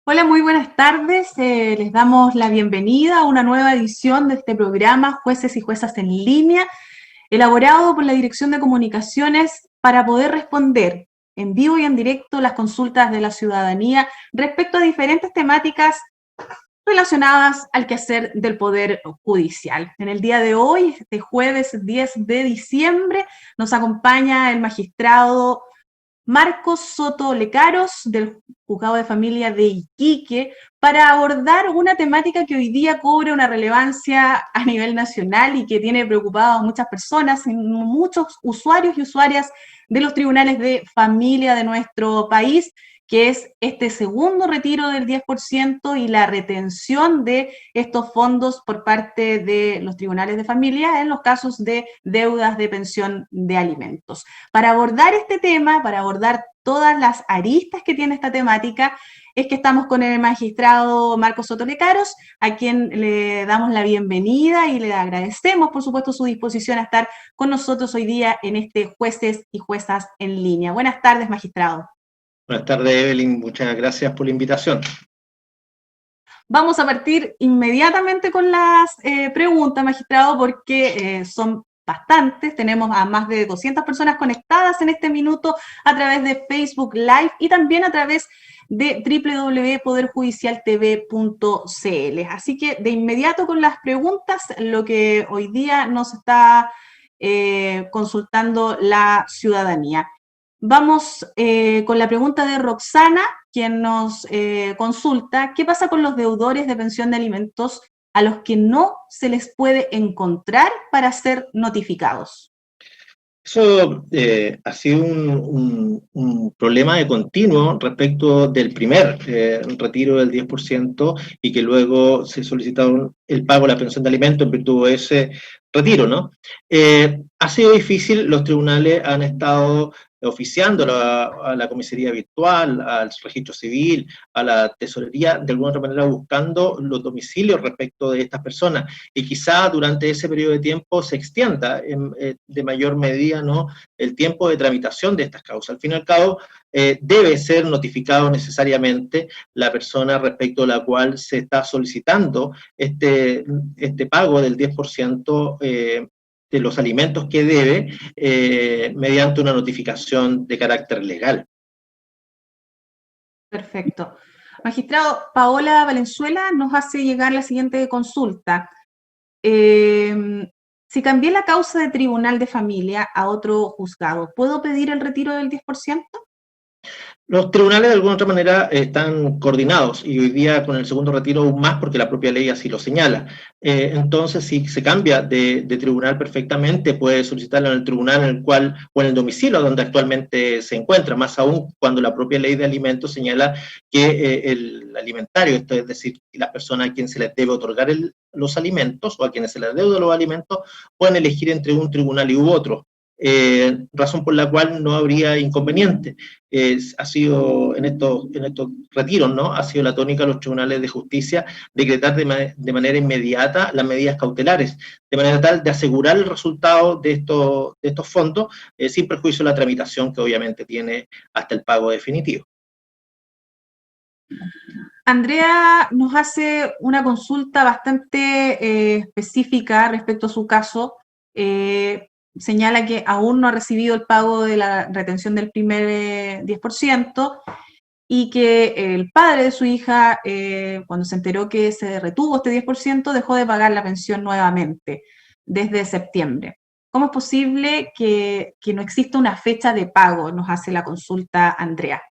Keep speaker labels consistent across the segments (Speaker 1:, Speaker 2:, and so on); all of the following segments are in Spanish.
Speaker 1: Hola, muy buenas tardes. Les damos la bienvenida a una nueva edición de este programa Jueces y Juezas en Línea, elaborado por la Dirección de Comunicaciones para poder responder en vivo y en directo las consultas de la ciudadanía respecto a diferentes temáticas relacionadas al quehacer del Poder Judicial. En el día de hoy, este jueves 10 de diciembre, nos acompaña el magistrado Marcos Soto Lecaros, del Juzgado de Familia de Iquique, para abordar una temática que hoy día cobra una relevancia a nivel nacional y que tiene preocupado a muchas personas, muchos usuarios y usuarias de los tribunales de familia de nuestro país, que es este segundo retiro del 10% y la retención de estos fondos por parte de los tribunales de familia en los casos de deudas de pensión de alimentos. Para abordar este tema, para abordar todas las aristas que tiene esta temática, es que estamos con el magistrado Marcos Soto Lecaros, a quien le damos la bienvenida y le agradecemos, por supuesto, su disposición a estar con nosotros hoy día en este Jueces y Juezas en Línea. Buenas tardes, magistrado.
Speaker 2: Buenas tardes, Evelyn. Muchas gracias por la invitación.
Speaker 1: Vamos a partir inmediatamente con las preguntas, magistrado, porque son bastantes. Tenemos a más de 200 personas conectadas en este minuto a través de Facebook Live y también a través de www.poderjudicialtv.cl. Así que de inmediato con las preguntas, lo que hoy día nos está consultando la ciudadanía. Vamos con la pregunta de Roxana, quien nos consulta, ¿qué pasa con los deudores de pensión de alimentos a los que no se les puede encontrar para ser notificados?
Speaker 2: Eso ha sido un problema de continuo respecto del primer retiro del 10% y que luego se solicitó el pago de la pensión de alimentos en virtud de ese retiro, ¿no? Ha sido difícil, los tribunales han estado oficiando a la comisaría virtual, al registro civil, a la tesorería, de alguna otra manera buscando los domicilios respecto de estas personas, y quizá durante ese periodo de tiempo se extienda de mayor medida, ¿no?, el tiempo de tramitación de estas causas. Al fin y al cabo, debe ser notificado necesariamente la persona respecto a la cual se está solicitando este pago del 10% de los alimentos que debe mediante una notificación de carácter legal.
Speaker 1: Perfecto. Magistrado, Paola Valenzuela nos hace llegar la siguiente consulta. Si cambié la causa de tribunal de familia a otro juzgado, ¿puedo pedir el retiro del 10%?
Speaker 2: Los tribunales de alguna otra manera están coordinados y hoy día con el segundo retiro aún más porque la propia ley así lo señala. Entonces, si se cambia de tribunal perfectamente, puede solicitarlo en el tribunal en el cual o en el domicilio donde actualmente se encuentra, más aún cuando la propia ley de alimentos señala que el alimentario, esto es decir, las personas a quien se les debe otorgar los alimentos o a quienes se les deuda los alimentos, pueden elegir entre un tribunal y u otro. Razón por la cual no habría inconveniente. Ha sido en estos retiros, ¿no?, ha sido la tónica de los tribunales de justicia decretar de manera inmediata las medidas cautelares, de manera tal de asegurar el resultado de estos fondos sin perjuicio de la tramitación que obviamente tiene hasta el pago definitivo.
Speaker 1: Andrea nos hace una consulta bastante específica respecto a su caso. Señala que aún no ha recibido el pago de la retención del primer 10% y que el padre de su hija, cuando se enteró que se retuvo este 10%, dejó de pagar la pensión nuevamente desde septiembre. ¿Cómo es posible que no exista una fecha de pago? Nos hace la consulta Andrea.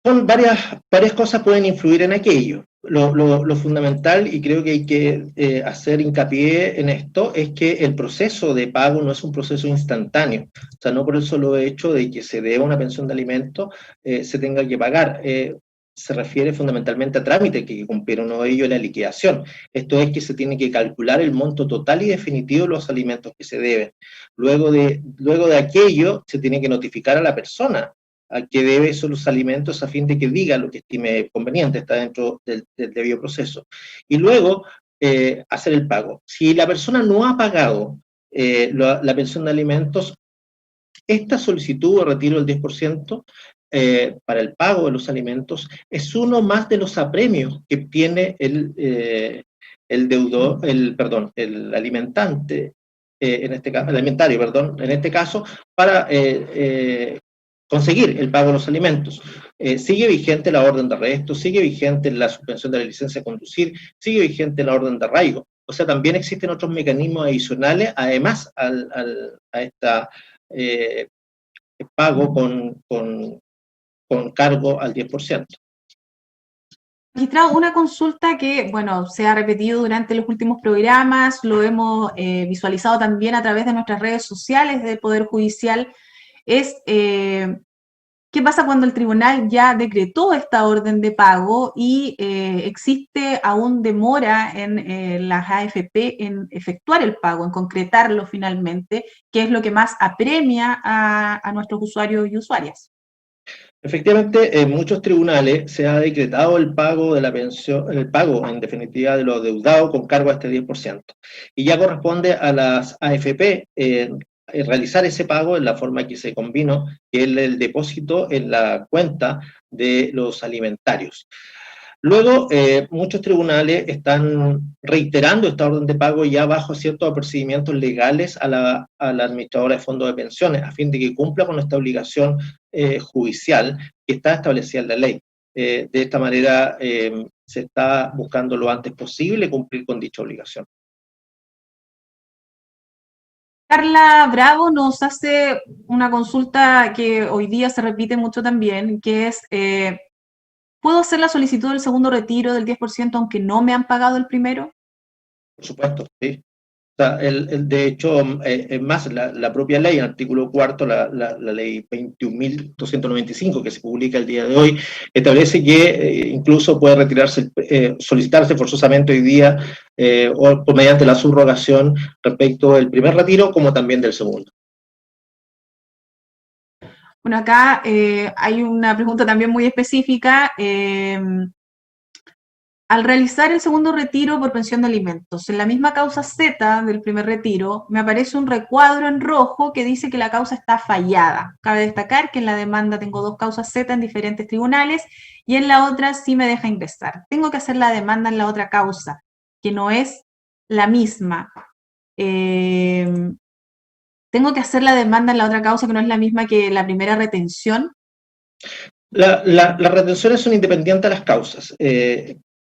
Speaker 2: Son varias cosas pueden influir en aquello. Lo fundamental, y creo que hay que hacer hincapié en esto, es que el proceso de pago no es un proceso instantáneo. O sea, no por el solo hecho de que se deba una pensión de alimentos se tenga que pagar. Se refiere fundamentalmente a trámites que cumplieron, uno de ellos la liquidación. Esto es que se tiene que calcular el monto total y definitivo de los alimentos que se deben. Luego de aquello, se tiene que notificar a la persona a que debe esos alimentos a fin de que diga lo que estime conveniente, está dentro del debido proceso. Y luego hacer el pago. Si la persona no ha pagado la pensión de alimentos, esta solicitud de retiro del 10% para el pago de los alimentos es uno más de los apremios que tiene el deudor, el alimentante, en este caso, el alimentario, perdón, en este caso, para conseguir el pago de los alimentos. Sigue vigente la orden de arresto, sigue vigente la suspensión de la licencia de conducir, sigue vigente la orden de arraigo. O sea, también existen otros mecanismos adicionales, además a esta pago con cargo al 10%.
Speaker 1: Magistrado, una consulta que, bueno, se ha repetido durante los últimos programas, lo hemos visualizado también a través de nuestras redes sociales del Poder Judicial, es qué pasa cuando el tribunal ya decretó esta orden de pago y existe aún demora en las AFP en efectuar el pago, en concretarlo finalmente, que es lo que más apremia a nuestros usuarios y usuarias.
Speaker 2: Efectivamente, en muchos tribunales se ha decretado el pago de la pensión, el pago en definitiva de lo deudado con cargo a este 10%. Y ya corresponde a las AFP realizar ese pago en la forma que se convino, que es el depósito en la cuenta de los alimentarios. Luego, muchos tribunales están reiterando esta orden de pago ya bajo ciertos procedimientos legales a la administradora de fondos de pensiones, a fin de que cumpla con esta obligación judicial que está establecida en la ley. De esta manera, se está buscando lo antes posible cumplir con dicha obligación.
Speaker 1: Carla Bravo nos hace una consulta que hoy día se repite mucho también, que es, ¿puedo hacer la solicitud del segundo retiro del 10% aunque no me han pagado el primero?
Speaker 2: Por supuesto, sí. O sea, de hecho, es más, la propia ley, en el artículo 4, la ley 21.295, que se publica el día de hoy, establece que incluso puede retirarse, solicitarse forzosamente hoy día o mediante la subrogación respecto del primer retiro como también del segundo.
Speaker 1: Bueno, acá hay una pregunta también muy específica. Al realizar el segundo retiro por pensión de alimentos, en la misma causa Z del primer retiro, me aparece un recuadro en rojo que dice que la causa está fallada. Cabe destacar que en la demanda tengo dos causas Z en diferentes tribunales y en la otra sí me deja ingresar. Tengo que hacer la demanda en la otra causa, que no es la misma. Tengo que hacer la demanda en la otra causa que no es la misma que la primera retención.
Speaker 2: Las retenciones son independientes a las causas.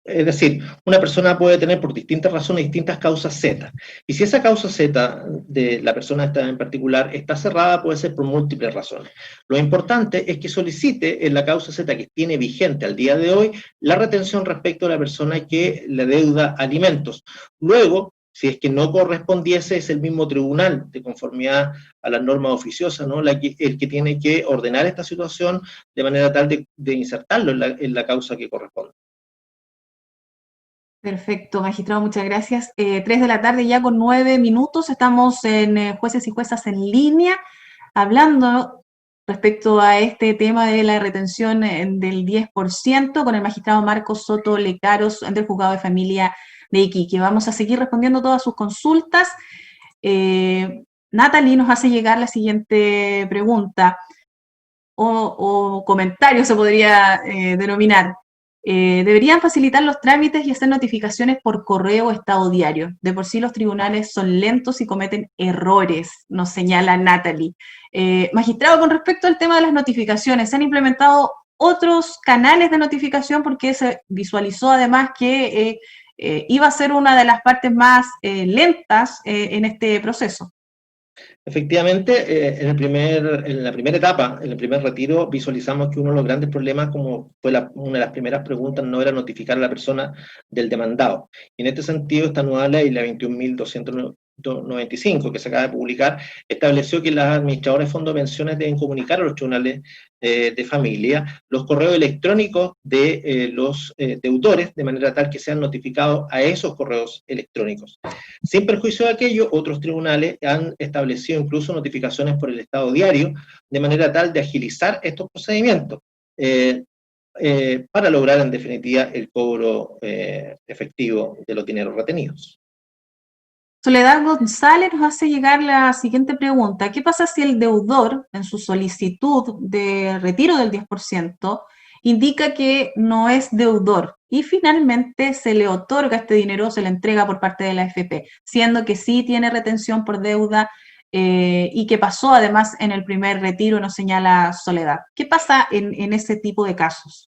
Speaker 2: Es decir, una persona puede tener por distintas razones distintas causas Z. Y si esa causa Z de la persona esta en particular está cerrada, puede ser por múltiples razones. Lo importante es que solicite en la causa Z que tiene vigente al día de hoy la retención respecto a la persona que le deuda alimentos. Luego, si es que no correspondiese, es el mismo tribunal, de conformidad a las normas oficiosas, ¿no? El que tiene que ordenar esta situación de manera tal de insertarlo en la causa que corresponde.
Speaker 1: Perfecto, magistrado, muchas gracias. 3 de la tarde ya con 9 minutos, estamos en Jueces y Juezas en línea, hablando respecto a este tema de la retención del 10% con el magistrado Marcos Soto Lecaros del Juzgado de Familia de Iquique. Vamos a seguir respondiendo todas sus consultas. Natalie nos hace llegar la siguiente pregunta o comentario se podría denominar. Deberían facilitar los trámites y hacer notificaciones por correo o estado diario. De por sí los tribunales son lentos y cometen errores, nos señala Natalie. Magistrado, con respecto al tema de las notificaciones, ¿se han implementado otros canales de notificación? Porque se visualizó además que iba a ser una de las partes más lentas en este proceso.
Speaker 2: Efectivamente, en la primera etapa, en el primer retiro, visualizamos que uno de los grandes problemas, como fue una de las primeras preguntas, no era notificar a la persona del demandado. Y en este sentido, esta nueva ley, la 21.295, que se acaba de publicar, estableció que las administradoras de fondos de pensiones deben comunicar a los tribunales de familia los correos electrónicos de los deudores, de manera tal que sean notificados a esos correos electrónicos. Sin perjuicio de aquello, otros tribunales han establecido incluso notificaciones por el estado diario, de manera tal de agilizar estos procedimientos, para lograr en definitiva el cobro efectivo de los dineros retenidos.
Speaker 1: Soledad González nos hace llegar la siguiente pregunta. ¿Qué pasa si el deudor, en su solicitud de retiro del 10%, indica que no es deudor y finalmente se le otorga este dinero, se le entrega por parte de la AFP, siendo que sí tiene retención por deuda y que pasó además en el primer retiro, nos señala Soledad? ¿Qué pasa en ese tipo de casos?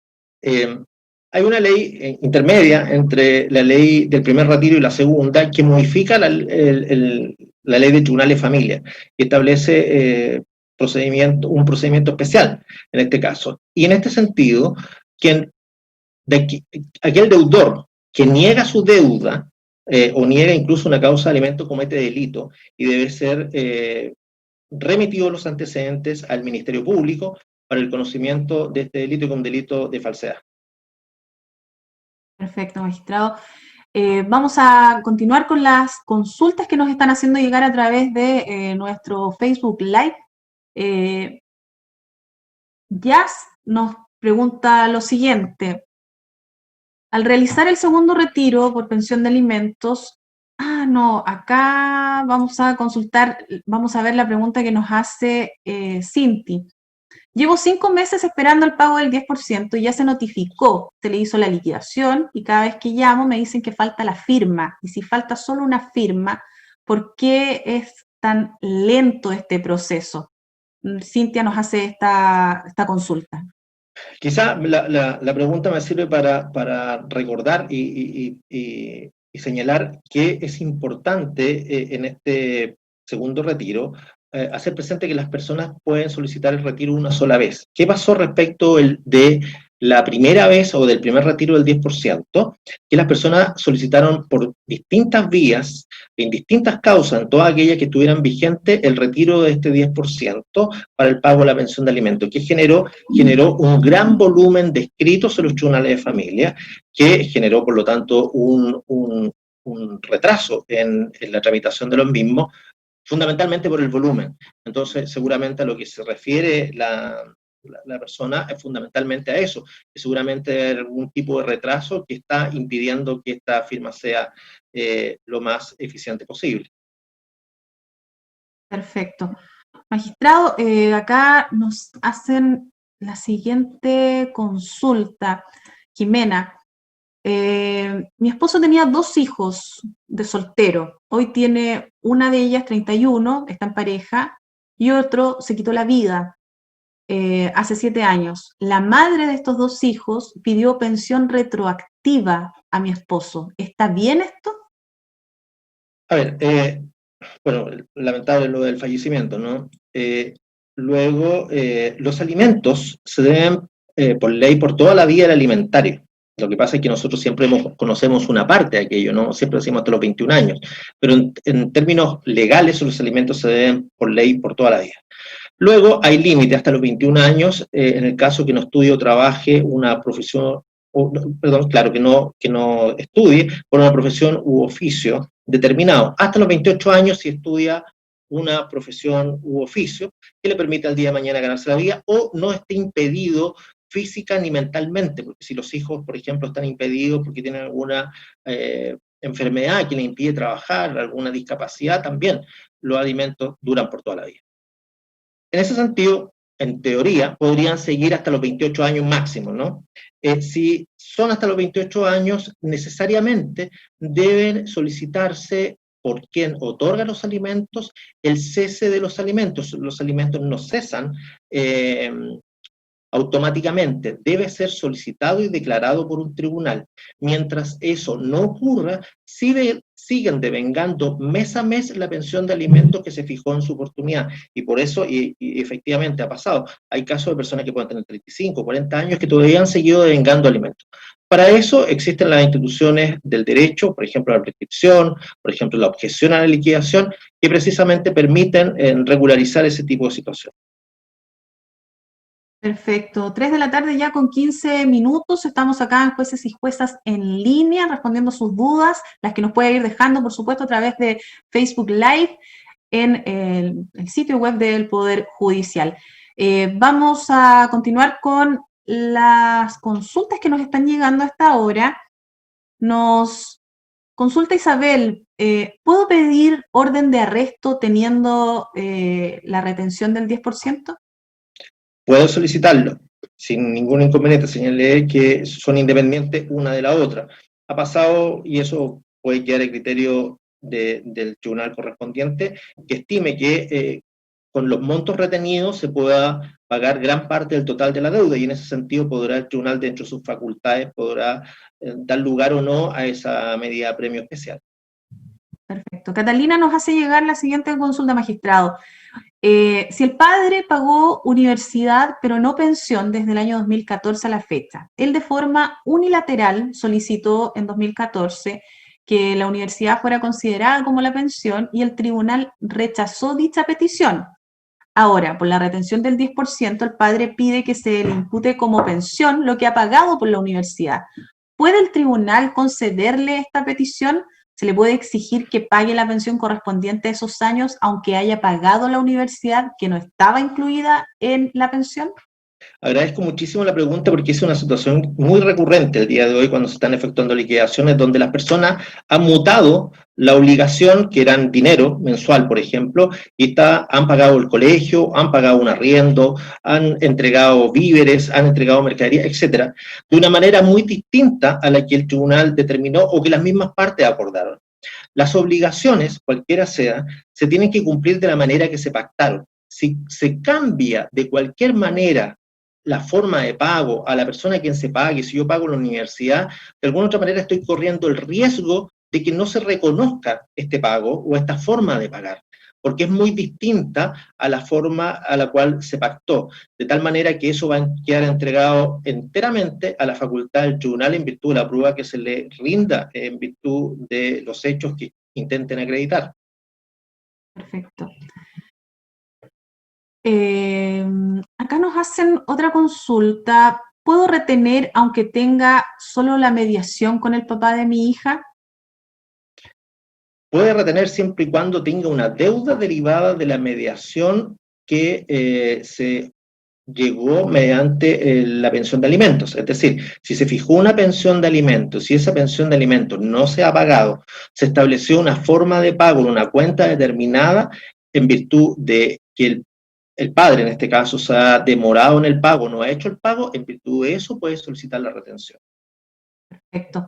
Speaker 2: Hay una ley intermedia entre la ley del primer retiro y la segunda que modifica la ley de tribunales de familia, que establece un procedimiento especial en este caso. Y en este sentido, aquel deudor que niega su deuda o niega incluso una causa de alimento comete delito y debe ser remitido los antecedentes al Ministerio Público para el conocimiento de este delito como delito de falsedad.
Speaker 1: Perfecto, magistrado. Vamos a continuar con las consultas que nos están haciendo llegar a través de nuestro Facebook Live. Jazz nos pregunta lo siguiente. Al realizar el segundo retiro por pensión de alimentos, acá vamos a consultar, vamos a ver la pregunta que nos hace Cinti. Llevo 5 meses esperando el pago del 10% y ya se notificó, se le hizo la liquidación y cada vez que llamo me dicen que falta la firma. Y si falta solo una firma, ¿por qué es tan lento este proceso? Cintia nos hace esta consulta.
Speaker 2: Quizá la pregunta me sirve para recordar y señalar que es importante en este segundo retiro hacer presente que las personas pueden solicitar el retiro una sola vez. ¿Qué pasó respecto de la primera vez o del primer retiro del 10%? Que las personas solicitaron por distintas vías, en distintas causas, en todas aquellas que estuvieran vigentes, el retiro de este 10% para el pago de la pensión de alimentos, que generó un gran volumen de escritos en los tribunales de familia, que generó, por lo tanto, un retraso en la tramitación de los mismos, fundamentalmente por el volumen. Entonces, seguramente a lo que se refiere la persona es fundamentalmente a eso, que seguramente hay algún tipo de retraso que está impidiendo que esta firma sea lo más eficiente posible.
Speaker 1: Perfecto. Magistrado, acá nos hacen la siguiente consulta. Jimena, mi esposo tenía 2 hijos de soltero. Hoy tiene una de ellas 31, está en pareja, y otro se quitó la vida hace 7 años. La madre de estos 2 hijos pidió pensión retroactiva a mi esposo. ¿Está bien esto?
Speaker 2: A ver, bueno, lamentable lo del fallecimiento, ¿no? Luego, los alimentos se deben, por ley, por toda la vida del alimentario. Lo que pasa es que nosotros siempre conocemos una parte de aquello, ¿no? Siempre decimos hasta los 21 años. Pero en términos legales, los alimentos se deben por ley por toda la vida. Luego, hay límite hasta los 21 años, en el caso que no estudie o trabaje una profesión, claro, que no estudie por una profesión u oficio determinado. Hasta los 28 años si estudia una profesión u oficio que le permita al día de mañana ganarse la vida o no esté impedido física ni mentalmente, porque si los hijos, por ejemplo, están impedidos porque tienen alguna enfermedad que le impide trabajar, alguna discapacidad, también los alimentos duran por toda la vida. En ese sentido, en teoría, podrían seguir hasta los 28 años máximo, ¿no? Si son hasta los 28 años, necesariamente deben solicitarse por quien otorga los alimentos el cese de los alimentos. Los alimentos no cesan automáticamente, debe ser solicitado y declarado por un tribunal. Mientras eso no ocurra, siguen devengando mes a mes la pensión de alimentos que se fijó en su oportunidad. Y por eso, y efectivamente ha pasado, hay casos de personas que pueden tener 35, 40 años que todavía han seguido devengando alimentos. Para eso existen las instituciones del derecho, por ejemplo la prescripción, por ejemplo la objeción a la liquidación, que precisamente permiten regularizar ese tipo de situaciones.
Speaker 1: Perfecto. 3 de la tarde ya con 15 minutos. Estamos acá en Jueces y Juezas en línea respondiendo sus dudas, las que nos puede ir dejando, por supuesto, a través de Facebook Live en el sitio web del Poder Judicial. Vamos a continuar con las consultas que nos están llegando a esta hora. Nos Consulta Isabel, ¿puedo pedir orden de arresto teniendo la retención del 10%?
Speaker 2: Puedo solicitarlo sin ningún inconveniente. Señalé que son independientes una de la otra. Ha pasado, y eso puede quedar a criterio del tribunal correspondiente, que estime que con los montos retenidos se pueda pagar gran parte del total de la deuda, y en ese sentido podrá el tribunal, dentro de sus facultades, podrá dar lugar o no a esa medida de premio especial.
Speaker 1: Perfecto. Catalina nos hace llegar la siguiente consulta, magistrado. Si el padre pagó universidad pero no pensión desde el año 2014 a la fecha, él de forma unilateral solicitó en 2014 que la universidad fuera considerada como la pensión y el tribunal rechazó dicha petición. Ahora, por la retención del 10%, el padre pide que se le impute como pensión lo que ha pagado por la universidad. ¿Puede el tribunal concederle esta petición? ¿Se le puede exigir que pague la pensión correspondiente a esos años, aunque haya pagado la universidad que no estaba incluida en la pensión?
Speaker 2: Agradezco muchísimo la pregunta, porque es una situación muy recurrente el día de hoy cuando se están efectuando liquidaciones donde las personas han mutado la obligación, que era dinero mensual, por ejemplo, y han pagado el colegio, han pagado un arriendo, han entregado víveres, han entregado mercadería, etcétera, de una manera muy distinta a la que el tribunal determinó o que las mismas partes acordaron. Las obligaciones, cualquiera sea, se tienen que cumplir de la manera que se pactaron. Si se cambia de cualquier manera la forma de pago a la persona a quien se pague, si yo pago en la universidad, de alguna otra manera estoy corriendo el riesgo de que no se reconozca este pago o esta forma de pagar, porque es muy distinta a la forma a la cual se pactó, de tal manera que eso va a quedar entregado enteramente a la facultad del tribunal en virtud de la prueba que se le rinda en virtud de los hechos que intenten acreditar.
Speaker 1: Perfecto. Acá nos hacen otra consulta. ¿Puedo retener aunque tenga solo la mediación con el papá de mi hija?
Speaker 2: Puede retener siempre y cuando tenga una deuda derivada de la mediación que se llegó mediante la pensión de alimentos. Es decir, si se fijó una pensión de alimentos, si esa pensión de alimentos no se ha pagado, se estableció una forma de pago en una cuenta determinada en virtud de que el padre, en este caso, se ha demorado en el pago, no ha hecho el pago, en virtud de eso puede solicitar la retención.
Speaker 1: Perfecto.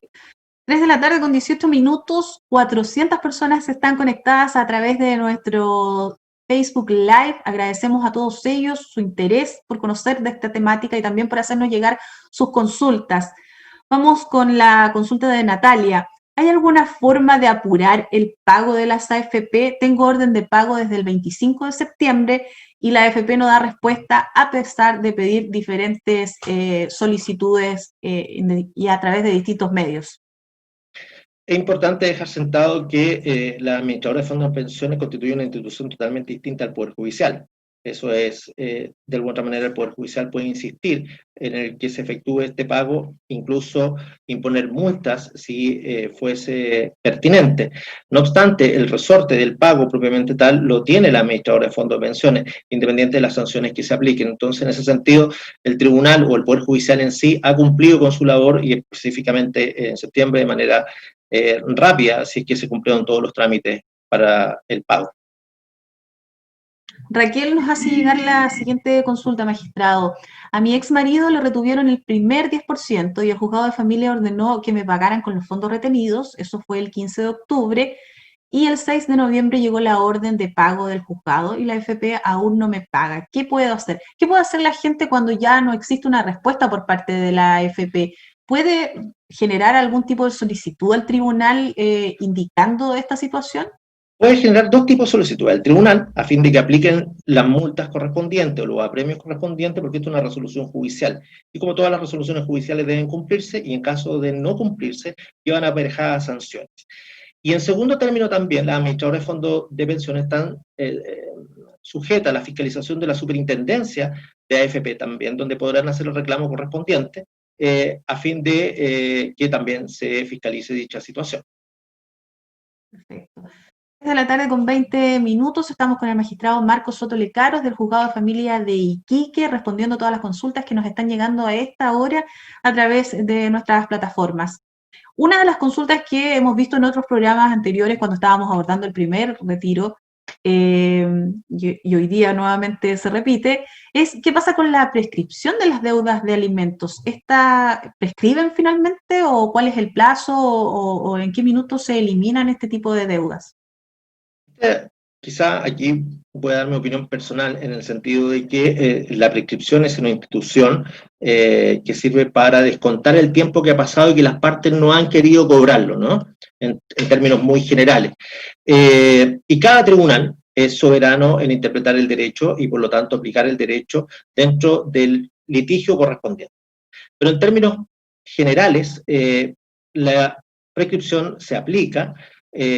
Speaker 1: 3 de la tarde con 18 minutos, 400 personas están conectadas a través de nuestro Facebook Live. Agradecemos a todos ellos su interés por conocer de esta temática y también por hacernos llegar sus consultas. Vamos con la consulta de Natalia. ¿Hay alguna forma de apurar el pago de las AFP? Tengo orden de pago desde el 25 de septiembre y la AFP no da respuesta a pesar de pedir diferentes solicitudes y a través de distintos medios.
Speaker 2: Es importante dejar sentado que la administradora de fondos de pensiones constituye una institución totalmente distinta al Poder Judicial. Eso es, de alguna otra manera, el Poder Judicial puede insistir en el que se efectúe este pago, incluso imponer multas si fuese pertinente. No obstante, el resorte del pago propiamente tal lo tiene la administradora de fondos de pensiones, independiente de las sanciones que se apliquen. Entonces, en ese sentido, el tribunal o el Poder Judicial en sí ha cumplido con su labor, y específicamente en septiembre de manera rápida, si es que se cumplieron todos los trámites para el pago.
Speaker 1: Raquel nos hace llegar la siguiente consulta, magistrado. A mi ex marido le retuvieron el primer 10% y el juzgado de familia ordenó que me pagaran con los fondos retenidos. Eso fue el 15 de octubre. Y el 6 de noviembre llegó la orden de pago del juzgado y la AFP aún no me paga. ¿Qué puedo hacer? ¿Qué puede hacer la gente cuando ya no existe una respuesta por parte de la AFP? ¿Puede generar algún tipo de solicitud al tribunal indicando esta situación?
Speaker 2: Puede generar dos tipos de solicitudes al tribunal, a fin de que apliquen las multas correspondientes o los apremios correspondientes, porque esto es una resolución judicial. Y como todas las resoluciones judiciales deben cumplirse, y en caso de no cumplirse, llevan aparejadas sanciones. Y en segundo término también, las administradoras de fondos de pensiones están sujetas a la fiscalización de la superintendencia de AFP también, donde podrán hacer el reclamo correspondiente, a fin de que también se fiscalice dicha situación.
Speaker 1: Perfecto. De la tarde con 20 minutos estamos con el magistrado Marcos Soto Lecaros del Juzgado de Familia de Iquique, respondiendo a todas las consultas que nos están llegando a esta hora a través de nuestras plataformas. Una de las consultas que hemos visto en otros programas anteriores cuando estábamos abordando el primer retiro, y hoy día nuevamente se repite, es qué pasa con la prescripción de las deudas de alimentos. ¿Esta prescriben finalmente o cuál es el plazo o en qué minutos se eliminan este tipo de deudas?
Speaker 2: Quizá aquí voy a dar mi opinión personal en el sentido de que la prescripción es una institución que sirve para descontar el tiempo que ha pasado y que las partes no han querido cobrarlo, ¿no? En términos muy generales. Y cada tribunal es soberano en interpretar el derecho y por lo tanto aplicar el derecho dentro del litigio correspondiente. Pero en términos generales, la prescripción se aplica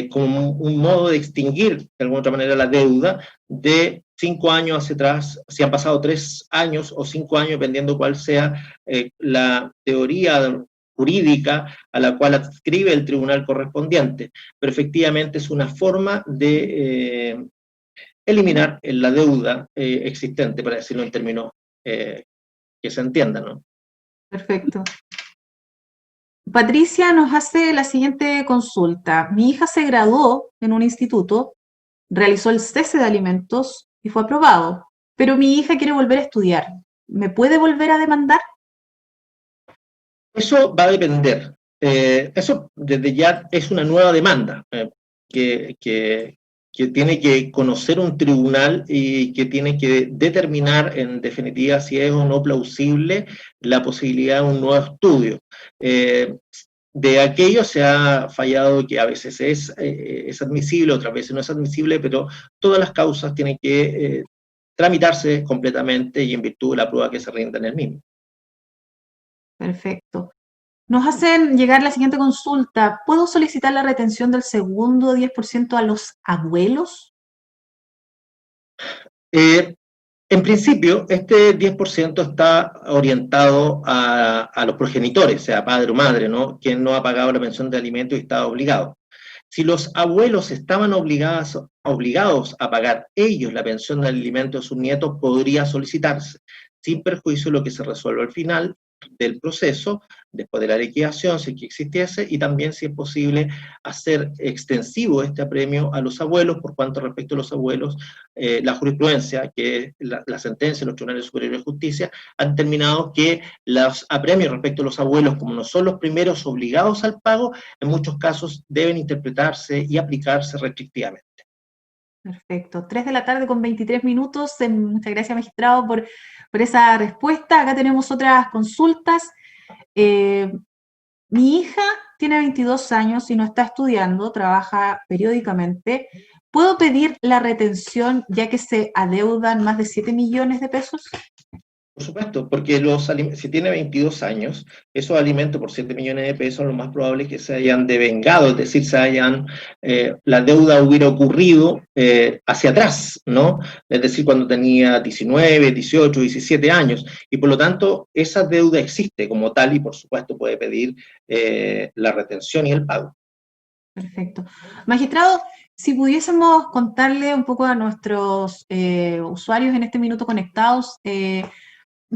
Speaker 2: como un modo de extinguir de alguna otra manera la deuda de 5 años hacia atrás, si han pasado 3 años o 5 años, dependiendo cuál sea la teoría jurídica a la cual adscribe el tribunal correspondiente. Pero efectivamente es una forma de eliminar la deuda existente, para decirlo en términos que se entiendan, ¿no?
Speaker 1: Perfecto. Patricia nos hace la siguiente consulta. Mi hija se graduó en un instituto, realizó el cese de alimentos y fue aprobado, pero mi hija quiere volver a estudiar. ¿Me puede volver a demandar?
Speaker 2: Eso va a depender. Eso desde ya es una nueva demanda que, que, que tiene que conocer un tribunal y que tiene que determinar en definitiva si es o no plausible la posibilidad de un nuevo estudio. De aquello se ha fallado que a veces es admisible, otras veces no es admisible, pero todas las causas tienen que tramitarse completamente y en virtud de la prueba que se rinda en el mismo.
Speaker 1: Perfecto. Nos hacen llegar la siguiente consulta. ¿Puedo solicitar la retención del segundo 10% a los abuelos?
Speaker 2: En principio, este 10% está orientado a los progenitores, sea padre o madre, ¿no? Quien no ha pagado la pensión de alimentos y está obligado. Si los abuelos estaban obligados a pagar ellos la pensión de alimentos a sus nietos, podría solicitarse, sin perjuicio de lo que se resuelva al final del proceso, después de la liquidación, si es que existiese, y también, si es posible, hacer extensivo este apremio a los abuelos, por cuanto respecto a los abuelos, la jurisprudencia, que es la sentencia de los tribunales superiores de justicia, han determinado que los apremios respecto a los abuelos, como no son los primeros obligados al pago, en muchos casos deben interpretarse y aplicarse restrictivamente.
Speaker 1: Perfecto. 3 de la tarde con 23 minutos. Muchas gracias, magistrado, por esa respuesta. Acá tenemos otras consultas. Mi hija tiene 22 años y no está estudiando, trabaja periódicamente. ¿Puedo pedir la retención ya que se adeudan más de 7 millones de pesos?
Speaker 2: Por supuesto, porque si tiene 22 años, esos alimentos por 7 millones de pesos, lo más probable es que se hayan devengado, es decir, la deuda hubiera ocurrido hacia atrás, ¿no? Es decir, cuando tenía 19, 18, 17 años, y por lo tanto, esa deuda existe como tal y por supuesto puede pedir la retención y el pago.
Speaker 1: Perfecto. Magistrado, si pudiésemos contarle un poco a nuestros usuarios en este minuto conectados,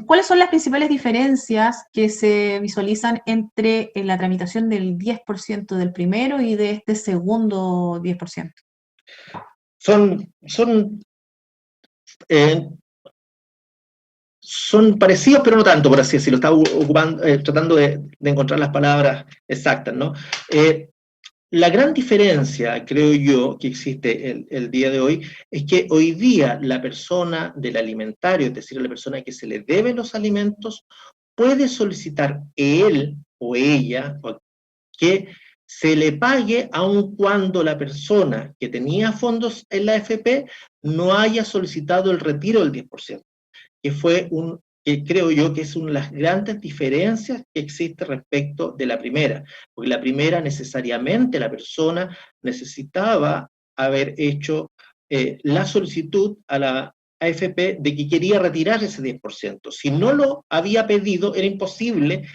Speaker 1: ¿cuáles son las principales diferencias que se visualizan entre la tramitación del 10% del primero y de este segundo 10%?
Speaker 2: Son parecidos, pero no tanto, por así decirlo. Estaba tratando de encontrar las palabras exactas, ¿no? La gran diferencia, creo yo, que existe el día de hoy, es que hoy día la persona del alimentario, es decir, la persona que se le deben los alimentos, puede solicitar él o ella que se le pague aun cuando la persona que tenía fondos en la AFP no haya solicitado el retiro del 10%, que creo yo que es una de las grandes diferencias que existe respecto de la primera, porque la primera necesariamente la persona necesitaba haber hecho la solicitud a la AFP de que quería retirar ese 10%. Si no lo había pedido, era imposible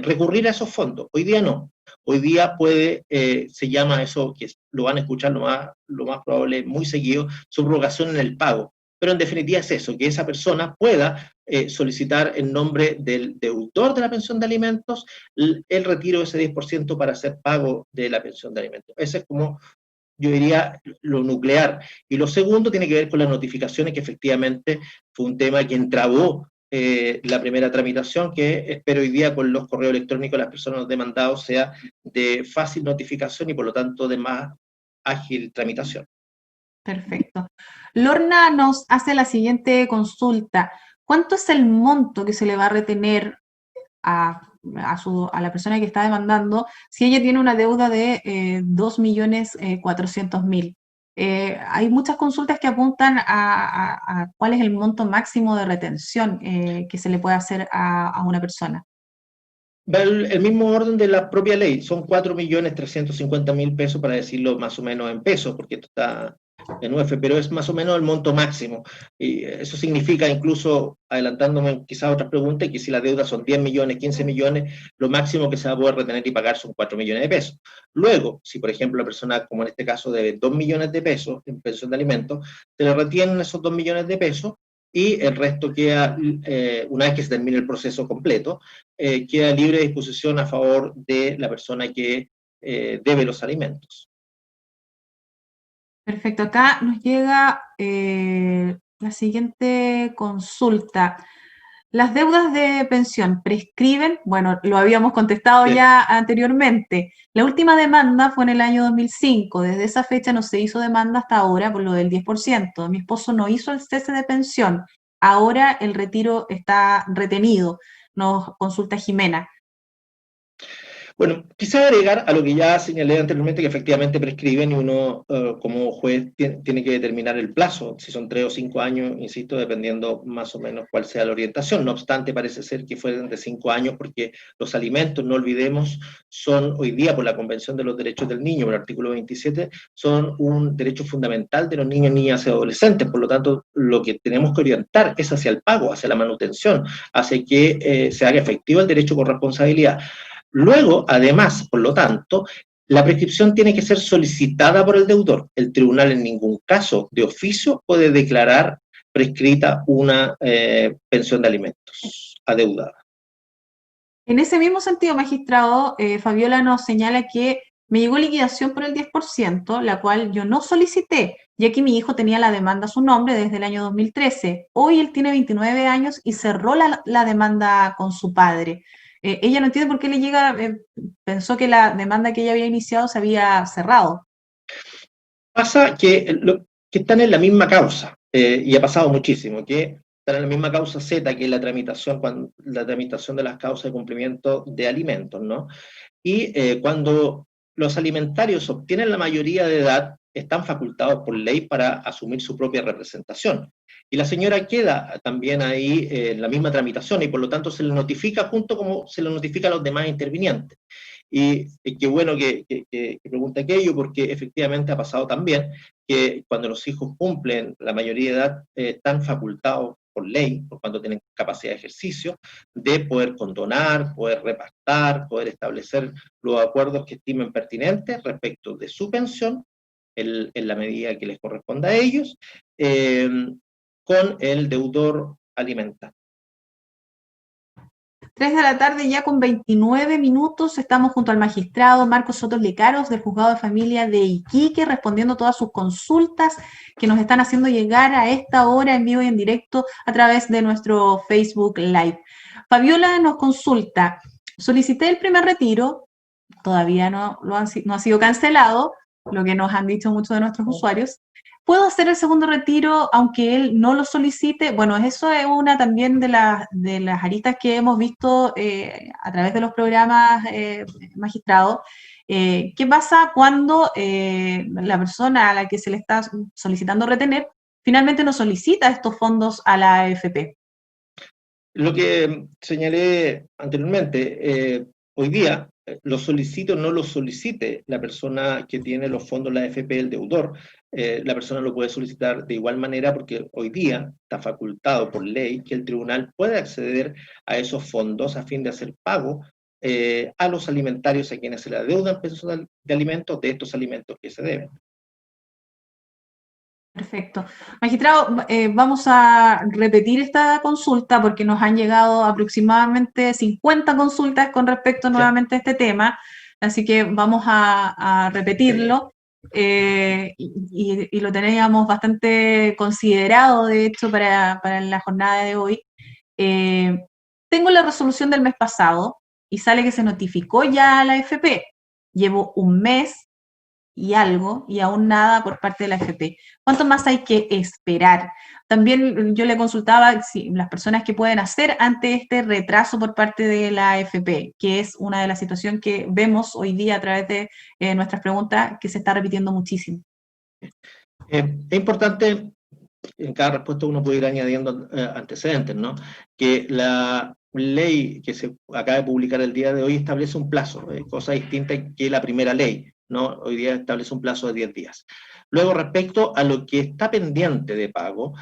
Speaker 2: recurrir a esos fondos. Hoy día no. Hoy día se llama eso, que lo van a escuchar lo más probable muy seguido, subrogación en el pago. Pero en definitiva es eso, que esa persona pueda solicitar en nombre del deudor de la pensión de alimentos el retiro de ese 10% para hacer pago de la pensión de alimentos. Ese es como, yo diría, lo nuclear. Y lo segundo tiene que ver con las notificaciones, que efectivamente fue un tema que entravó la primera tramitación, que espero hoy día con los correos electrónicos de las personas demandadas sea de fácil notificación y por lo tanto de más ágil tramitación.
Speaker 1: Perfecto. Lorna nos hace la siguiente consulta. ¿Cuánto es el monto que se le va a retener a la persona que está demandando si ella tiene una deuda de 2.400.000? Hay muchas consultas que apuntan a cuál es el monto máximo de retención que se le puede hacer a una persona.
Speaker 2: Va el mismo orden de la propia ley, son 4.350.000 pesos, para decirlo más o menos en pesos, porque esto está en UF, pero es más o menos el monto máximo. Y eso significa, incluso adelantándome quizás a otras preguntas, que si la deuda son 10 millones, 15 millones, lo máximo que se va a poder retener y pagar son 4 millones de pesos. Luego, si por ejemplo la persona, como en este caso, debe 2 millones de pesos en pensión de alimentos, se le retienen esos 2 millones de pesos y el resto queda, una vez que se termine el proceso completo, queda libre disposición a favor de la persona que debe los alimentos.
Speaker 1: Perfecto, acá nos llega la siguiente consulta. ¿Las deudas de pensión prescriben? Bueno, lo habíamos contestado ya anteriormente. La última demanda fue en el año 2005. Desde esa fecha no se hizo demanda hasta ahora por lo del 10%. Mi esposo no hizo el cese de pensión. Ahora el retiro está retenido. Nos consulta Jimena.
Speaker 2: Bueno, quisiera agregar a lo que ya señalé anteriormente, que efectivamente prescriben y uno como juez tiene que determinar el plazo, si son 3 o 5 años, insisto, dependiendo más o menos cuál sea la orientación. No obstante, parece ser que fueron de 5 años porque los alimentos, no olvidemos, son hoy día por la Convención de los Derechos del Niño, por el artículo 27, son un derecho fundamental de los niños, niñas y adolescentes. Por lo tanto, lo que tenemos que orientar es hacia el pago, hacia la manutención, hacia que se haga efectivo el derecho con responsabilidad. Luego, además, por lo tanto, la prescripción tiene que ser solicitada por el deudor. El tribunal en ningún caso de oficio puede declarar prescrita una pensión de alimentos adeudada.
Speaker 1: En ese mismo sentido, magistrado, Fabiola nos señala que me llegó liquidación por el 10%, la cual yo no solicité, ya que mi hijo tenía la demanda a su nombre desde el año 2013. Hoy él tiene 29 años y cerró la demanda con su padre. Ella no entiende por qué le llega, pensó que la demanda que ella había iniciado se había cerrado.
Speaker 2: Pasa que están en la misma causa, y ha pasado muchísimo, que están en la misma causa Z, que es la tramitación de las causas de cumplimiento de alimentos, ¿no? Y cuando los alimentarios obtienen la mayoría de edad, están facultados por ley para asumir su propia representación. Y la señora queda también ahí en la misma tramitación y por lo tanto se le notifica junto como se le notifica a los demás intervinientes. Y qué bueno que pregunte aquello, porque efectivamente ha pasado también que cuando los hijos cumplen la mayoría de edad, están facultados por ley, por cuanto tienen capacidad de ejercicio, de poder condonar, poder repactar, poder establecer los acuerdos que estimen pertinentes respecto de su pensión, en la medida que les corresponda a ellos, con el deudor alimentario.
Speaker 1: 3 de la tarde ya con 29 minutos, estamos junto al magistrado Marcos Sotos Lecaros del Juzgado de Familia de Iquique, respondiendo todas sus consultas que nos están haciendo llegar a esta hora en vivo y en directo a través de nuestro Facebook Live. Fabiola nos consulta, solicité el primer retiro, todavía no ha sido cancelado, lo que nos han dicho muchos de nuestros usuarios. ¿Puedo hacer el segundo retiro aunque él no lo solicite? Bueno, eso es una también de las aristas que hemos visto a través de los programas magistrados. ¿Qué pasa cuando la persona a la que se le está solicitando retener finalmente no solicita estos fondos a la AFP?
Speaker 2: Lo que señalé anteriormente, hoy día, lo solicite o no lo solicite la persona que tiene los fondos, la AFP, el deudor, la persona lo puede solicitar de igual manera porque hoy día está facultado por ley que el tribunal puede acceder a esos fondos a fin de hacer pago a los alimentarios a quienes se le adeudan pesos de alimentos de estos alimentos que se deben.
Speaker 1: Perfecto. Magistrado, vamos a repetir esta consulta porque nos han llegado aproximadamente 50 consultas con respecto
Speaker 2: Ya.
Speaker 1: nuevamente a este tema, así que vamos a repetirlo y lo teníamos bastante considerado, de hecho, para la jornada de hoy. Tengo la resolución del mes pasado y sale que se notificó ya a la AFP. Llevo un mes y algo, y aún nada por parte de la AFP. ¿Cuánto más hay que esperar? También yo le consultaba si las personas que pueden hacer ante este retraso por parte de la AFP, que es una de las situaciones que vemos hoy día a través de nuestras preguntas, que se está repitiendo muchísimo.
Speaker 2: Es importante, en cada respuesta uno puede ir añadiendo antecedentes, ¿no? Que la ley que se acaba de publicar el día de hoy establece un plazo, cosa distinta que la primera ley, ¿no? Hoy día establece un plazo de 10 días. Luego, respecto a lo que está pendiente de pago,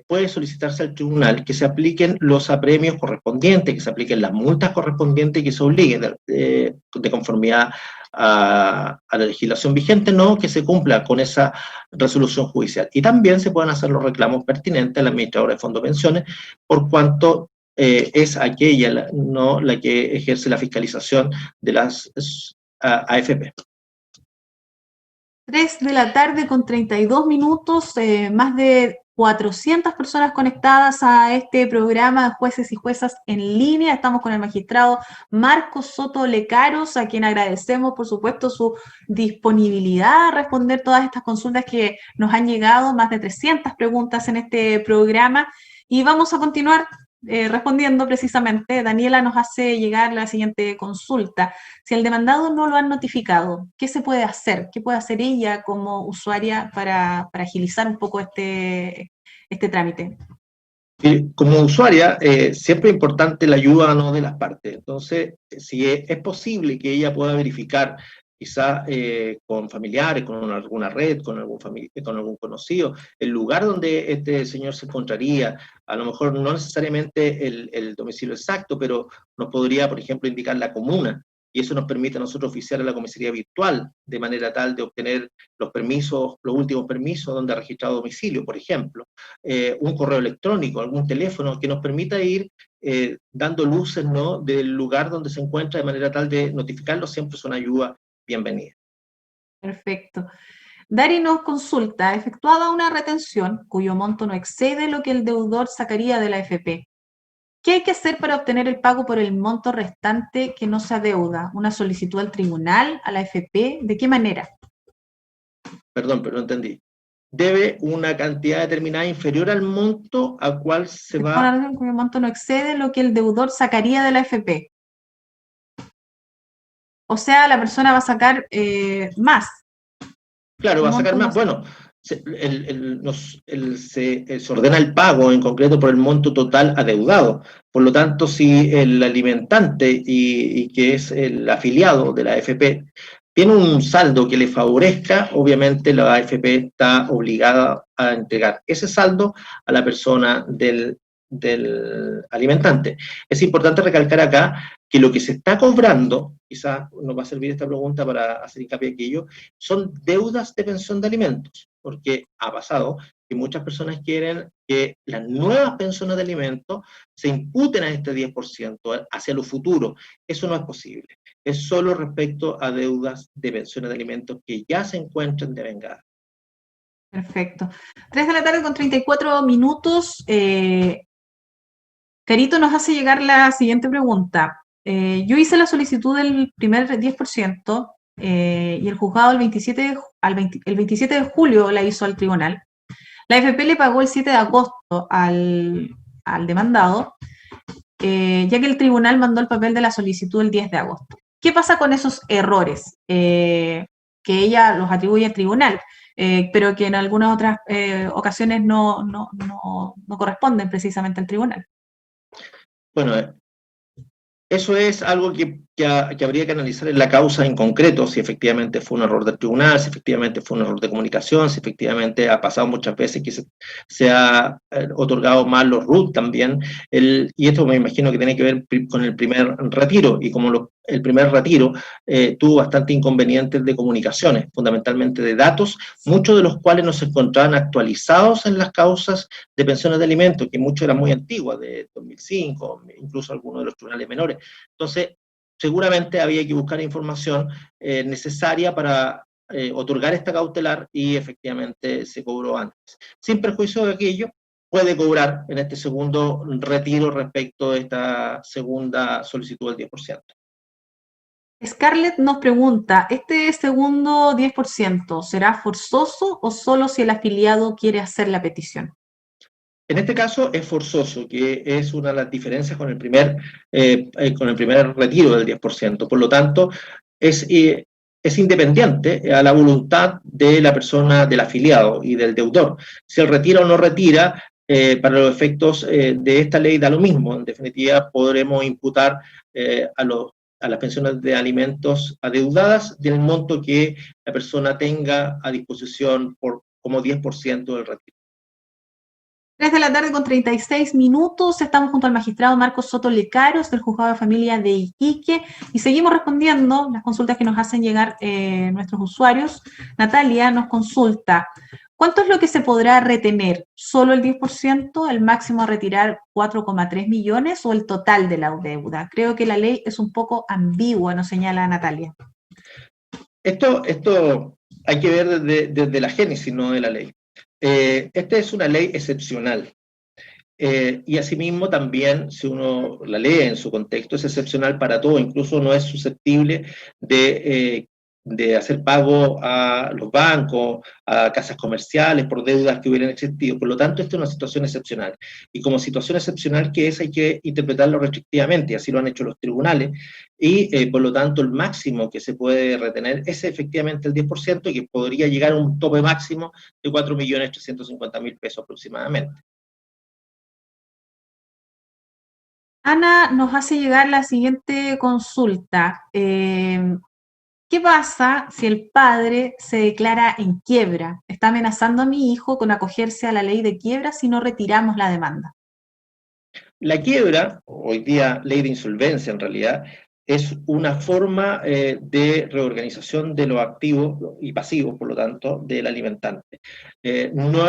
Speaker 2: puede solicitarse al tribunal que se apliquen los apremios correspondientes, que se apliquen las multas correspondientes y que se obliguen de conformidad a la legislación vigente, no que se cumpla con esa resolución judicial. Y también se pueden hacer los reclamos pertinentes al administrador de fondos de pensiones, por cuanto es aquella no la que ejerce la fiscalización de las AFP.
Speaker 1: 3 de la tarde con 32 minutos, más de 400 personas conectadas a este programa de Jueces y Juezas en línea. Estamos con el magistrado Marcos Soto Lecaros, a quien agradecemos, por supuesto, su disponibilidad a responder todas estas consultas que nos han llegado, más de 300 preguntas en este programa. Y vamos a continuar respondiendo precisamente. Daniela nos hace llegar la siguiente consulta. Si el demandado no lo han notificado, ¿qué se puede hacer? ¿Qué puede hacer ella como usuaria para agilizar un poco este trámite?
Speaker 2: Como usuaria, siempre es importante la ayuda, ¿no?, de las partes. Entonces, si es posible que ella pueda verificar, quizá con familiares, con alguna red, con algún conocido, el lugar donde este señor se encontraría, a lo mejor no necesariamente el domicilio exacto, pero nos podría, por ejemplo, indicar la comuna, y eso nos permite a nosotros oficiar a la comisaría virtual, de manera tal de obtener los permisos, los últimos permisos donde ha registrado domicilio, por ejemplo. Un correo electrónico, algún teléfono que nos permita ir dando luces, ¿no?, del lugar donde se encuentra, de manera tal de notificarlo, siempre es una ayuda bienvenida.
Speaker 1: Perfecto. Dari nos consulta, efectuada una retención cuyo monto no excede lo que el deudor sacaría de la AFP. ¿Qué hay que hacer para obtener el pago por el monto restante que no se adeuda? ¿Una solicitud al tribunal, a la AFP? ¿De qué manera?
Speaker 2: Perdón, pero no entendí. Debe una cantidad determinada inferior al monto al cual se va...
Speaker 1: Cuyo monto no excede lo que el deudor sacaría de la AFP. O sea, la persona va a sacar más.
Speaker 2: Claro, va a sacar más. Bueno, se ordena el pago en concreto por el monto total adeudado. Por lo tanto, si el alimentante y que es el afiliado de la AFP tiene un saldo que le favorezca, obviamente la AFP está obligada a entregar ese saldo a la persona del alimentante. Es importante recalcar acá que lo que se está cobrando, quizás nos va a servir esta pregunta para hacer hincapié en aquello, son deudas de pensión de alimentos, porque ha pasado que muchas personas quieren que las nuevas pensiones de alimentos se imputen a este 10% hacia lo futuro. Eso no es posible. Es solo respecto a deudas de pensiones de alimentos que ya se encuentran devengadas.
Speaker 1: Perfecto. 3 de la tarde con 34 minutos. Carito nos hace llegar la siguiente pregunta. Yo hice la solicitud del primer 10% y el juzgado el 27 de julio la hizo al tribunal. La AFP le pagó el 7 de agosto al demandado, ya que el tribunal mandó el papel de la solicitud el 10 de agosto. ¿Qué pasa con esos errores que ella los atribuye al tribunal, pero que en algunas otras ocasiones no corresponden precisamente al tribunal?
Speaker 2: Bueno, eso es algo que que habría que analizar en la causa en concreto, si efectivamente fue un error del tribunal, si efectivamente fue un error de comunicación, si efectivamente ha pasado muchas veces que se ha otorgado mal los RUT también, y esto me imagino que tiene que ver con el primer retiro, y como el primer retiro tuvo bastante inconvenientes de comunicaciones, fundamentalmente de datos, muchos de los cuales no se encontraban actualizados en las causas de pensiones de alimentos, que muchos eran muy antiguas, de 2005, incluso algunos de los tribunales menores. Entonces, seguramente había que buscar información necesaria para otorgar esta cautelar y efectivamente se cobró antes. Sin perjuicio de aquello, puede cobrar en este segundo retiro respecto de esta segunda solicitud del 10%.
Speaker 1: Scarlett nos pregunta, ¿este segundo 10% será forzoso o solo si el afiliado quiere hacer la petición?
Speaker 2: En este caso es forzoso, que es una de las diferencias con el primer retiro del 10%. Por lo tanto, es independiente a la voluntad de la persona, del afiliado y del deudor. Si él retira o no retira, para los efectos de esta ley da lo mismo. En definitiva, podremos imputar a las pensiones de alimentos adeudadas del monto que la persona tenga a disposición como 10% del retiro.
Speaker 1: 3 de la tarde con 36 minutos, estamos junto al magistrado Marcos Soto Lecaros del Juzgado de Familia de Iquique y seguimos respondiendo las consultas que nos hacen llegar nuestros usuarios. Natalia nos consulta, ¿cuánto es lo que se podrá retener? ¿Solo el 10%, el máximo a retirar 4,3 millones o el total de la deuda? Creo que la ley es un poco ambigua, nos señala Natalia.
Speaker 2: Esto hay que ver desde la génesis, no de la ley. Esta es una ley excepcional. Y asimismo también, si uno la lee en su contexto, es excepcional para todo, incluso no es susceptible de hacer pago a los bancos, a casas comerciales por deudas que hubieran existido. Por lo tanto, esta es una situación excepcional. Y como situación excepcional que es, hay que interpretarlo restrictivamente, y así lo han hecho los tribunales, y por lo tanto el máximo que se puede retener es efectivamente el 10%, que podría llegar a un tope máximo de 4.350.000 pesos aproximadamente.
Speaker 1: Ana nos hace llegar la siguiente consulta. ¿Qué pasa si el padre se declara en quiebra? Está amenazando a mi hijo con acogerse a la ley de quiebra si no retiramos la demanda.
Speaker 2: La quiebra, hoy día ley de insolvencia en realidad, es una forma de reorganización de los activos y pasivos, por lo tanto, del alimentante. No,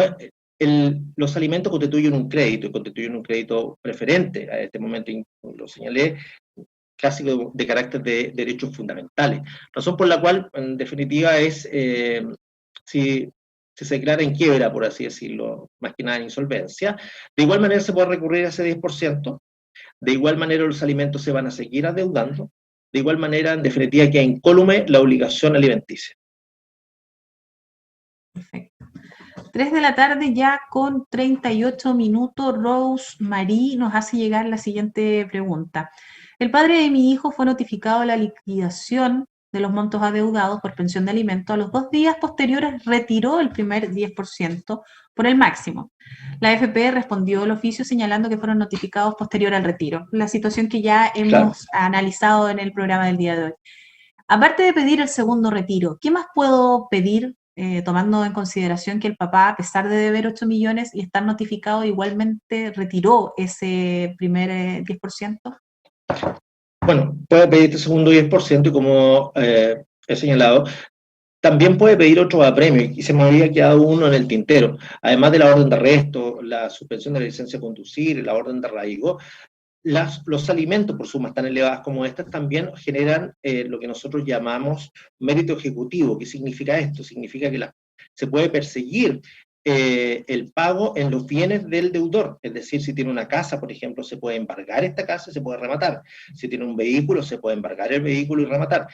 Speaker 2: los alimentos constituyen un crédito, y constituyen un crédito preferente, a este momento lo señalé, casi de carácter de derechos fundamentales. Razón por la cual, en definitiva, es si se declara en quiebra, por así decirlo, más que nada en insolvencia, de igual manera se puede recurrir a ese 10%, de igual manera los alimentos se van a seguir adeudando, de igual manera, en definitiva, queda incólume la obligación alimenticia.
Speaker 1: Perfecto. 3 de la tarde ya con 38 minutos, Rose Marie nos hace llegar la siguiente pregunta. El padre de mi hijo fue notificado de la liquidación de los montos adeudados por pensión de alimentos. A los 2 días posteriores retiró el primer 10% por el máximo. La AFP respondió el oficio señalando que fueron notificados posterior al retiro, la situación que ya hemos analizado en el programa del día de hoy. Aparte de pedir el segundo retiro, ¿qué más puedo pedir tomando en consideración que el papá, a pesar de deber 8 millones y estar notificado, igualmente retiró ese primer 10%?
Speaker 2: Bueno, puede pedir este segundo 10% y como he señalado, también puede pedir otro apremio, y se me había quedado uno en el tintero. Además de la orden de arresto, la suspensión de la licencia de conducir, la orden de arraigo, los alimentos por sumas tan elevadas como estas también generan lo que nosotros llamamos mérito ejecutivo. ¿Qué significa esto? Significa que se puede perseguir el pago en los bienes del deudor. Es decir, si tiene una casa, por ejemplo, se puede embargar esta casa y se puede rematar. Si tiene un vehículo, se puede embargar el vehículo y rematar.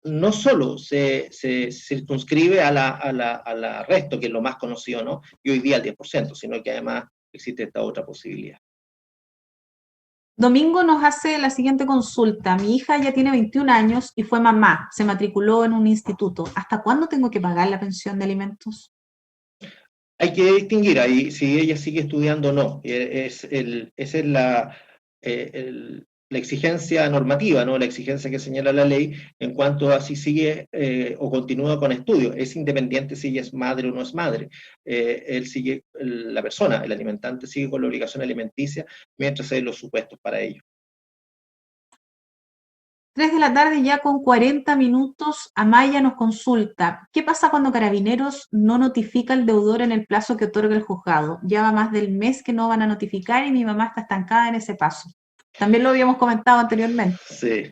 Speaker 2: No solo se circunscribe al arresto, que es lo más conocido, ¿no? Y hoy día al 10%, sino que además existe esta otra posibilidad.
Speaker 1: Domingo nos hace la siguiente consulta. Mi hija ya tiene 21 años y fue mamá. Se matriculó en un instituto. ¿Hasta cuándo tengo que pagar la pensión de alimentos?
Speaker 2: Hay que distinguir ahí si ella sigue estudiando o no. Esa es la exigencia normativa, ¿no? La exigencia que señala la ley en cuanto a si sigue o continúa con estudios. Es independiente si ella es madre o no es madre. Él sigue, la persona, el alimentante, sigue con la obligación alimenticia mientras se den los supuestos para ello.
Speaker 1: 3 de la tarde ya con 40 minutos, Amaya nos consulta, ¿qué pasa cuando Carabineros no notifica al deudor en el plazo que otorga el juzgado? Ya va más del mes que no van a notificar y mi mamá está estancada en ese paso. También lo habíamos comentado anteriormente.
Speaker 2: Sí,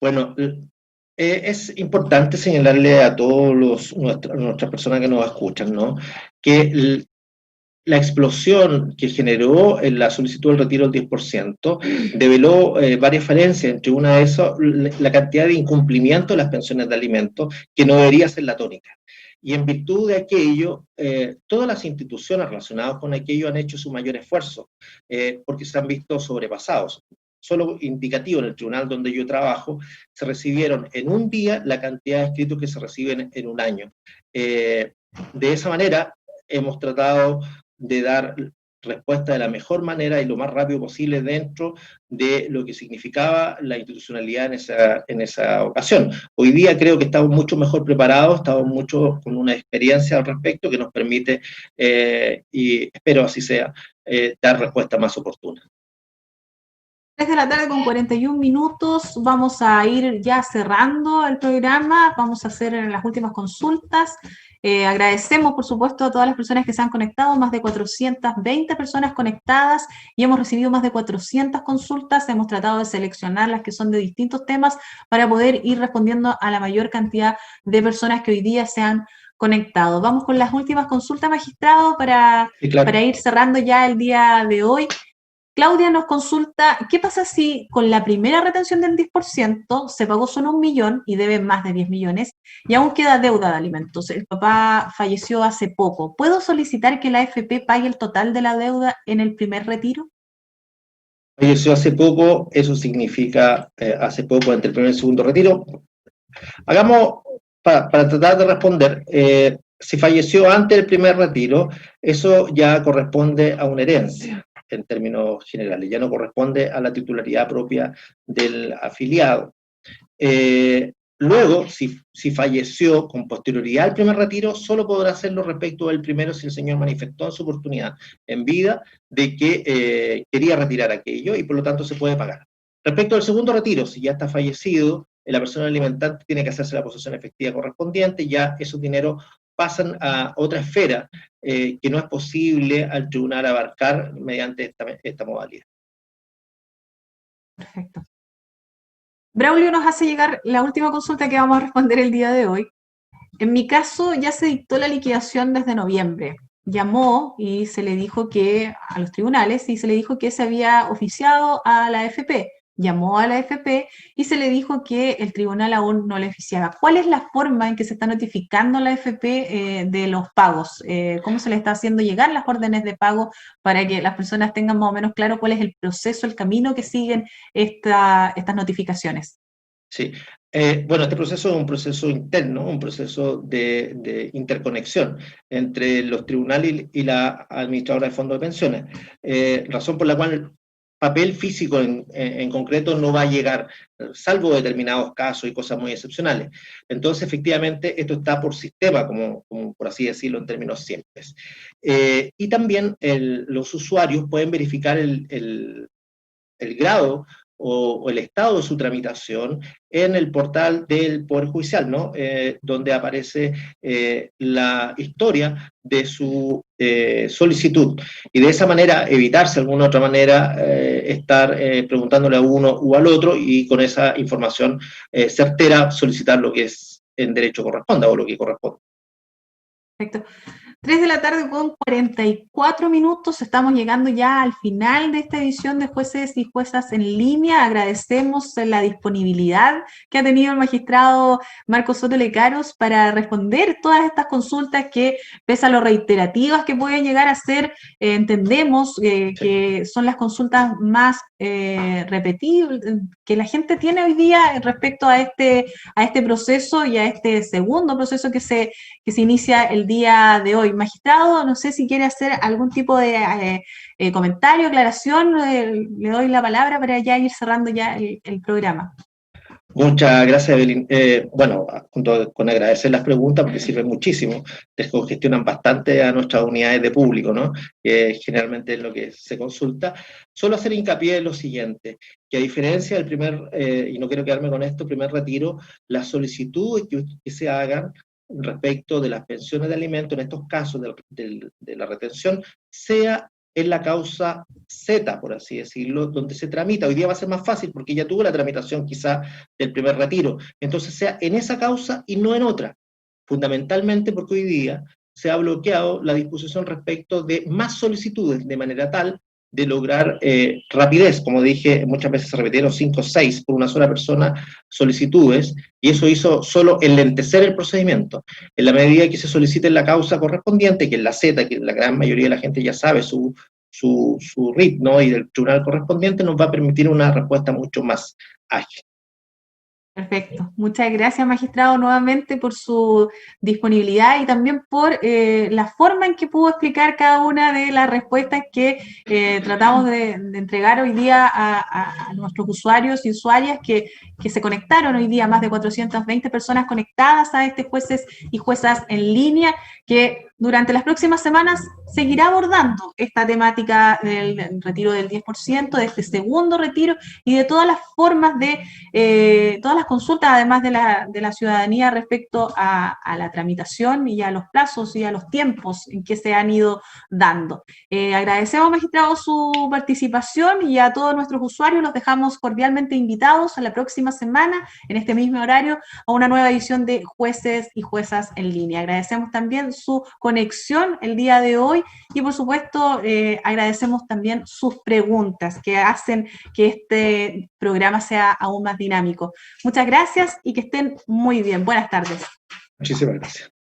Speaker 2: bueno, es importante señalarle a todos nuestras personas que nos escuchan, ¿no? Que la explosión que generó en la solicitud del retiro del 10% develó varias falencias, entre una de esas la cantidad de incumplimiento de las pensiones de alimentos, que no debería ser la tónica. Y en virtud de aquello, todas las instituciones relacionadas con aquello han hecho su mayor esfuerzo, porque se han visto sobrepasados. Solo indicativo, en el tribunal donde yo trabajo, se recibieron en un día la cantidad de escritos que se reciben en un año. De esa manera, hemos tratado de dar respuesta de la mejor manera y lo más rápido posible dentro de lo que significaba la institucionalidad en esa ocasión. Hoy día creo que estamos mucho mejor preparados, estamos mucho con una experiencia al respecto que nos permite, y espero así sea, dar respuesta más oportuna.
Speaker 1: 3 de la tarde con 41 minutos, vamos a ir ya cerrando el programa, vamos a hacer las últimas consultas. Agradecemos, por supuesto, a todas las personas que se han conectado, más de 420 personas conectadas y hemos recibido más de 400 consultas. Hemos tratado de seleccionar las que son de distintos temas para poder ir respondiendo a la mayor cantidad de personas que hoy día se han conectado. Vamos con las últimas consultas, magistrado,
Speaker 2: Sí, claro.
Speaker 1: para ir cerrando ya el día de hoy. Claudia nos consulta, ¿qué pasa si con la primera retención del 10% se pagó solo 1 millón y debe más de 10 millones y aún queda deuda de alimentos? El papá falleció hace poco. ¿Puedo solicitar que la AFP pague el total de la deuda en el primer retiro?
Speaker 2: Falleció hace poco, eso significa hace poco entre el primer y el segundo retiro. Hagamos, para tratar de responder, si falleció antes del primer retiro, eso ya corresponde a una herencia en términos generales, ya no corresponde a la titularidad propia del afiliado. Luego, si falleció con posterioridad al primer retiro, solo podrá hacerlo respecto del primero si el señor manifestó en su oportunidad en vida de que quería retirar aquello y por lo tanto se puede pagar. Respecto al segundo retiro, si ya está fallecido, la persona alimentante tiene que hacerse la posesión efectiva correspondiente, ya esos dineros pasan a otra esfera que no es posible al tribunal abarcar mediante esta modalidad.
Speaker 1: Perfecto. Braulio nos hace llegar la última consulta que vamos a responder el día de hoy. En mi caso ya se dictó la liquidación desde noviembre. Llamó y se le dijo que a los tribunales y se le dijo que se había oficiado a la AFP. Llamó a la AFP y se le dijo que el tribunal aún no le oficiaba. ¿Cuál es la forma en que se está notificando a la AFP de los pagos? ¿Cómo se le está haciendo llegar las órdenes de pago para que las personas tengan más o menos claro cuál es el proceso, el camino que siguen estas notificaciones?
Speaker 2: Sí, bueno, este proceso es un proceso interno, un proceso de interconexión entre los tribunales y la administradora de fondos de pensiones, razón por la cual papel físico en concreto no va a llegar, salvo determinados casos y cosas muy excepcionales. Entonces, efectivamente, esto está por sistema, como por así decirlo en términos simples. Y también los usuarios pueden verificar el grado o el estado de su tramitación en el portal del Poder Judicial, ¿no? Donde aparece la historia de su solicitud. Y de esa manera evitarse de alguna otra manera estar preguntándole a uno u al otro y con esa información certera solicitar lo que es en derecho corresponda o lo que corresponde.
Speaker 1: Perfecto. 3 de la tarde con 44 minutos, estamos llegando ya al final de esta edición de Jueces y Juezas en Línea. Agradecemos la disponibilidad que ha tenido el magistrado Marcos Soto Lecaros para responder todas estas consultas que, pese a lo reiterativas que pueden llegar a ser, entendemos que son las consultas más repetibles que la gente tiene hoy día respecto a este proceso y a este segundo proceso que se inicia el día de hoy. magistrado, no sé si quiere hacer algún tipo de comentario, aclaración, le doy la palabra para ya ir cerrando ya el programa.
Speaker 2: Muchas gracias, Evelyn. Bueno, junto con agradecer las preguntas, porque sirven muchísimo, descongestionan bastante a nuestras unidades de público, ¿no? Que generalmente es lo que se consulta. Solo hacer hincapié en lo siguiente, que a diferencia del primer, y no quiero quedarme con esto, primer retiro, las solicitudes que se hagan respecto de las pensiones de alimentos, en estos casos de la retención, sea en la causa Z, por así decirlo, donde se tramita. Hoy día va a ser más fácil porque ya tuvo la tramitación quizá del primer retiro. Entonces sea en esa causa y no en otra. Fundamentalmente porque hoy día se ha bloqueado la disposición respecto de más solicitudes, de manera tal de lograr rapidez. Como dije, muchas veces se repitieron 5 o 6 por una sola persona solicitudes, y eso hizo solo enlentecer el procedimiento. En la medida que se solicite la causa correspondiente, que es la Z, que la gran mayoría de la gente ya sabe su RIT, ¿no? Y del tribunal correspondiente, nos va a permitir una respuesta mucho más ágil.
Speaker 1: Perfecto. Muchas gracias, magistrado, nuevamente por su disponibilidad y también por la forma en que pudo explicar cada una de las respuestas que tratamos de entregar hoy día a nuestros usuarios y usuarias que se conectaron hoy día, más de 420 personas conectadas a este Jueces y Juezas en Línea, que durante las próximas semanas seguirá abordando esta temática del retiro del 10%, de este segundo retiro y de todas las formas de todas las consultas, además de la ciudadanía respecto a la tramitación y a los plazos y a los tiempos en que se han ido dando. Agradecemos, magistrado, su participación y a todos nuestros usuarios los dejamos cordialmente invitados a la próxima semana, en este mismo horario, a una nueva edición de Jueces y Juezas en Línea. Agradecemos también su conexión el día de hoy y, por supuesto, agradecemos también sus preguntas que hacen que este programa sea aún más dinámico. Muchas gracias y que estén muy bien. Buenas tardes.
Speaker 2: Muchísimas gracias.